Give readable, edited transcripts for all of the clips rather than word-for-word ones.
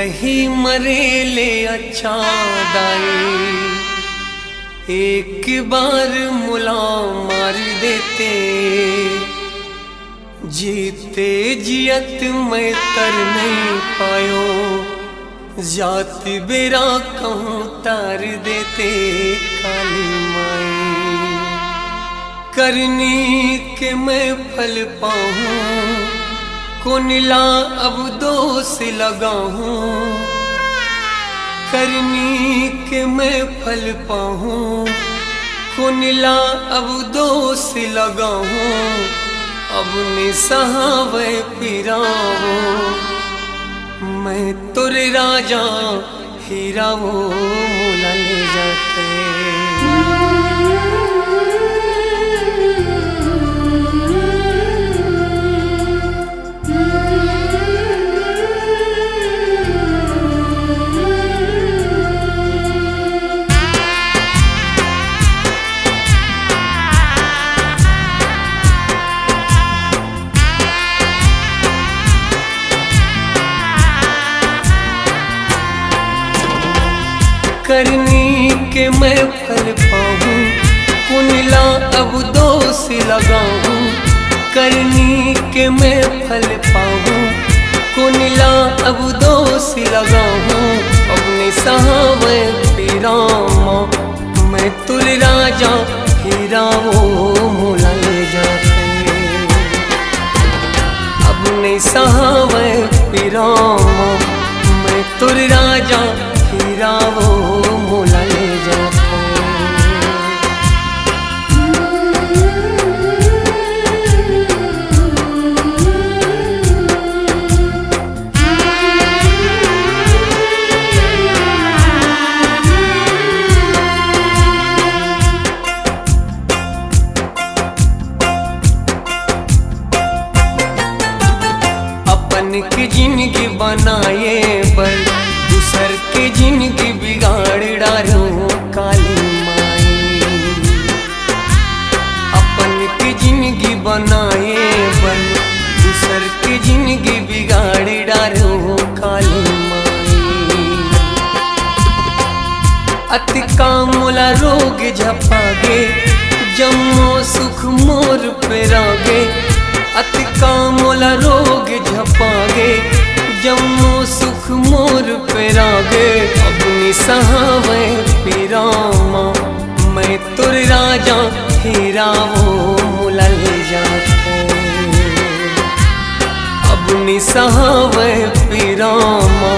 कहीं मरेले अच्छा दाई, एक बार मुला मार देते, जीते जियत मैं तर नहीं पायो, जाति बेरा कहूँ तार देते काली माई। करनी के मैं फल पाऊँ, कुनिला अब दोष लगाऊं, करनी के मैं फल पाऊँ, कुनिला अब दोष लगाऊं, अब निसहावे पिरावो, मैं तुरे राजा हीरा वो मोला ले जाते। करनी के मैं फल पाऊँ, कुनिला अब दोष लगाऊं, करनी के मैं फल पाऊँ, कुनिला अब दोष लगाऊं, अपने सहावे पीरामा, मैं तुल राजा हीरा वो मोला ले जाते। अपने सहावे पीरामा, मैं तुल राजा हीरा वो मोला ले जाते। अपन की जिंदगी बनाए पर दूसर के जिंदगी बिगाड़ डालो काली माई। अपन की जिंदगी बनाए पर दूसर के जिंदगी बिगाड़ डालो काली माई। अति कामुला रोग झपागे, जम्मो सुख मोर पे रागे, अति कामुला रोग झपागे, जम्मो सुख मोर पे रागे, अपनी सहावे पीरामा, मैं तुर राजा हीरा वो मोला ले जाते। अपनी सहावे पीरामा,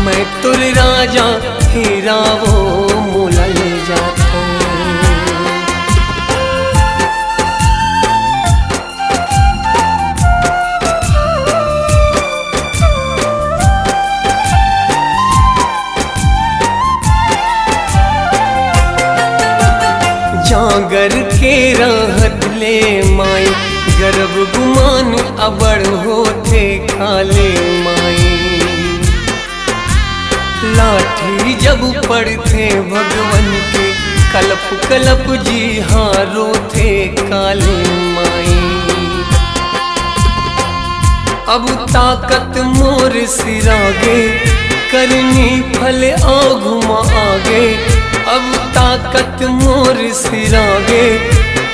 मैं तुर राजा हीरा वो मोला ले जाते। जागर के रहत ले माई, गर्भ गुमान अबड़ होते काले माई। लाठी जब पड़ते भगवन के, कलप कलप जी हारो थे काले माई। अब ताकत मोर सिरागे, करनी फल आगुमा आगे, अब ताकत मोर सिरागे,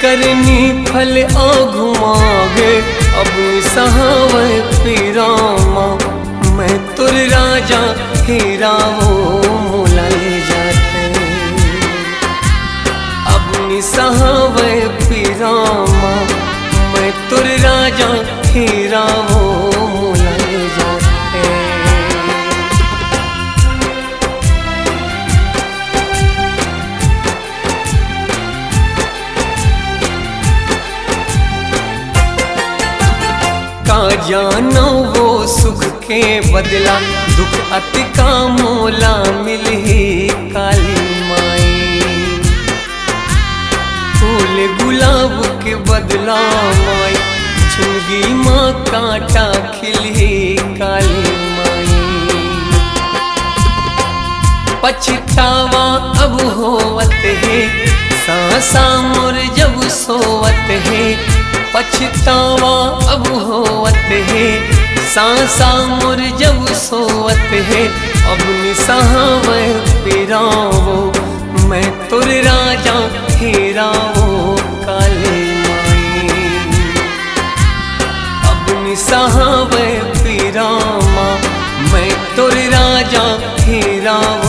करनी फल आगुमागे, अब सहावे पीरामा, मैं तुर राजा हीरा वो मोला ले जाते। अब सहावे पीरामा, मैं तुर राजा हीरा वो मोला ले जाते। का जानो वो सुख के बदला, दुख अति का मोला मिली काली माई। फूल गुलाब के बदला माई, जिंदगी माँ कांटा खिली काली माई। पछतावा अब होवत है, सांसा मोर जब सोवत है, पछतावा अब होवत है, सांसा मोर जब सोवत है, अब निसहावे पिरावो मैं तुर राजा हेरावो काली माई। अब निसहावे पिरामा मैं तुर राजा हेरावो